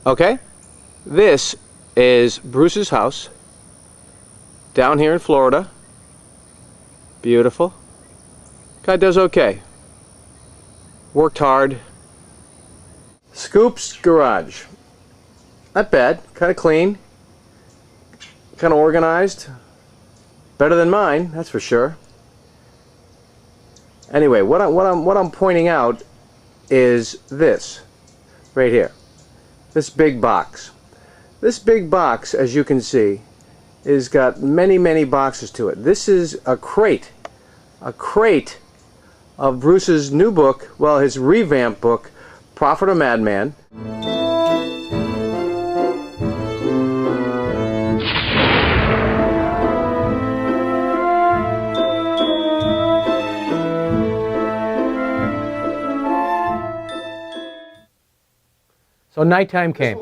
Okay? This is Bruce's house down here in Florida. Beautiful. Guy does okay. Worked hard. Scoop's garage. Not bad. Kind of clean. Kind of organized. Better than mine, that's for sure. Anyway, what I'm pointing out is this right here. This big box. This big box, as you can see, is got many boxes to it. This is a crate of Bruce's new book, well, his revamped book, Prophet or Madman. So nighttime came,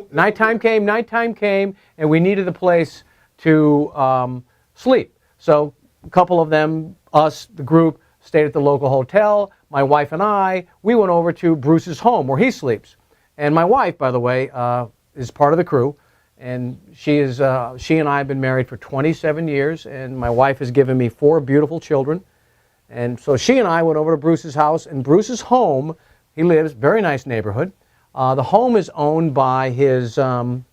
and we needed a place to sleep. So a couple of them, us, the group, stayed at the local hotel. My wife and I, we went over to Bruce's home where he sleeps. And my wife, by the way, is part of the crew. And she and I have been married for 27 years, and my wife has given me 4 beautiful children. And so she and I went over to Bruce's house, and Bruce's home, he lives, very nice neighborhood. The home is owned by his fiancée,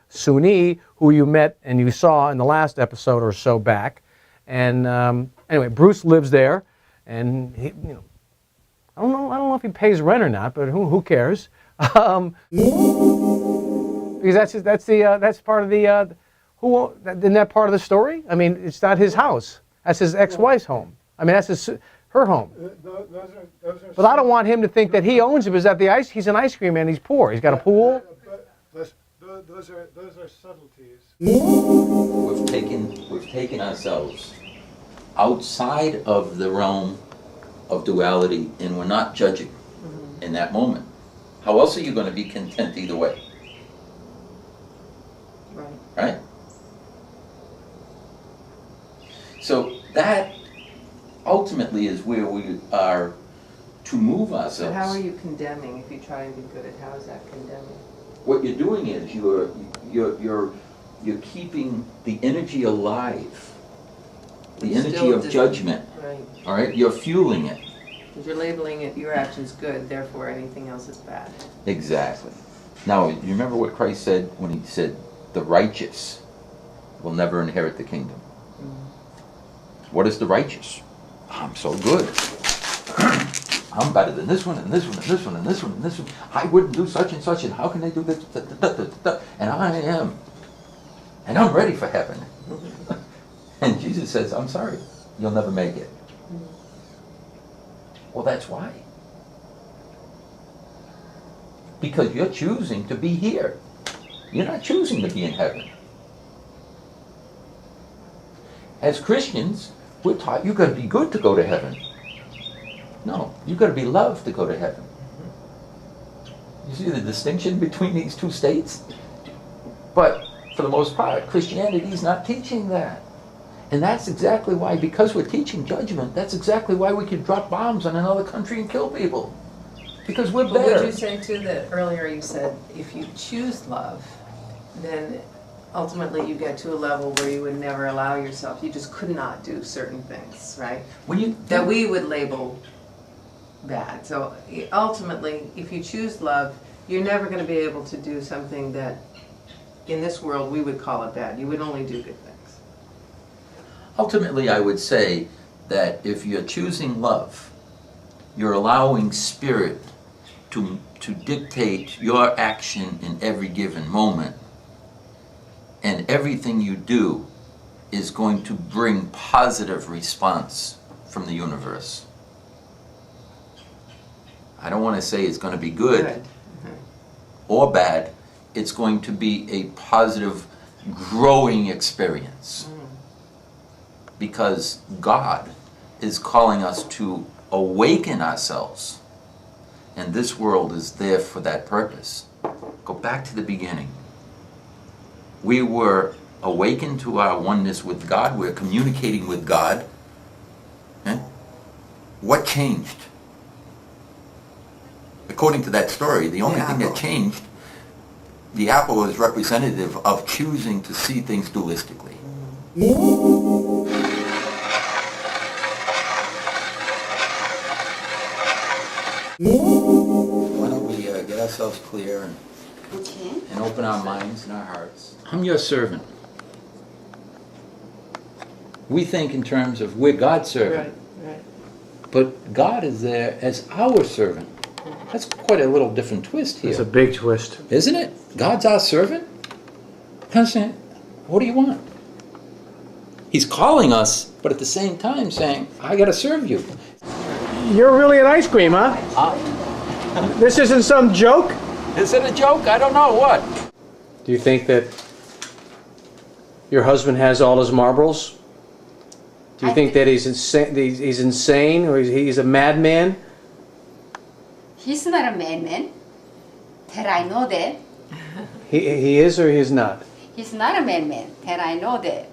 Suni, who you met and you saw in the last episode or so back. And anyway, Bruce lives there, and he, I don't know if he pays rent or not, but who cares? Because that's part of the isn't that part of the story? I mean, it's not his house. That's his ex-wife's home. I mean, that's her home. But I don't want him to think that he owns it because he's an ice cream man. He's poor. He's got a pool. But those are subtleties. We've taken ourselves outside of the realm of duality, and we're not judging in that moment. How else are you going to be content either way? Right? So that ultimately is where we are to move ourselves. But how are you condemning if you try and be good at how is that condemning? What you're doing is you're keeping the energy alive, the energy of judgment. Right. All right, you're fueling it. Because you're labeling it your actions good, therefore anything else is bad. Exactly. Now, you remember what Christ said when he said, "The righteous will never inherit the kingdom." What is the righteous? I'm so good. I'm better than this one, and this one, and this one, and this one, and this one. I wouldn't do such and such, and how can they do this? And I am. And I'm ready for heaven. And Jesus says, I'm sorry, you'll never make it. Well, that's why. Because you're choosing to be here. You're not choosing to be in heaven. As Christians, we're taught you've got to be good to go to heaven. No, you've got to be loved to go to heaven. You see the distinction between these two states? But for the most part, Christianity is not teaching that. And that's exactly why, because we're teaching judgment, that's exactly why we can drop bombs on another country and kill people. Because we're better. But would you say too that earlier you said if you choose love, then ultimately you get to a level where you would never allow yourself, you just could not do certain things, right? That we would label bad. So ultimately, if you choose love, you're never going to be able to do something that in this world we would call it bad. You would only do good things. Ultimately, I would say that if you're choosing love, you're allowing spirit to dictate your action in every given moment. And everything you do is going to bring positive response from the universe. I don't want to say it's going to be good or bad. It's going to be a positive, growing experience. Because God is calling us to awaken ourselves. And this world is there for that purpose. Go back to the beginning. We were awakened to our oneness with God. We're communicating with God. What changed? According to that story, the only thing that changed The apple is representative of choosing to see things dualistically. Why don't we get ourselves clear and open our minds and our hearts. I'm your servant. We think in terms of we're God's servant. Right. But God is there as our servant. That's quite a little different twist here. It's a big twist. Isn't it? God's our servant? Constant. What do you want? He's calling us, but at the same time saying, I got to serve you. You're really an ice cream, huh? This isn't some joke? Is it a joke? I don't know. What? Do you think that your husband has all his marbles? Do you think that he's insane or he's a madman? He's not a madman. That I know that. He is or he's not? He's not a madman. That I know that.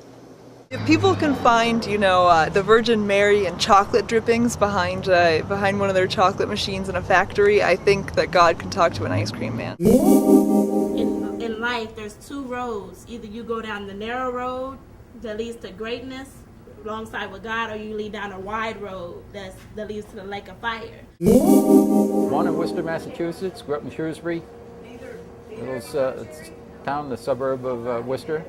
If people can find, the Virgin Mary and chocolate drippings behind one of their chocolate machines in a factory, I think that God can talk to an ice cream man. In life, there's two roads. Either you go down the narrow road that leads to greatness alongside with God, or you lead down a wide road that leads to the lake of fire. Born in Worcester, Massachusetts, grew up in Shrewsbury, little town, the suburb of Worcester.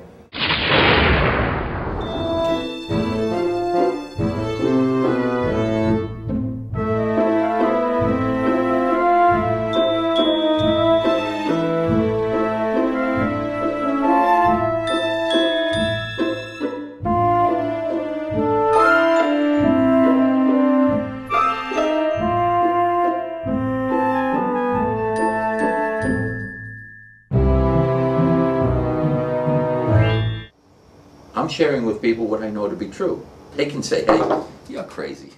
I'm sharing with people what I know to be true. They can say, hey, you're crazy.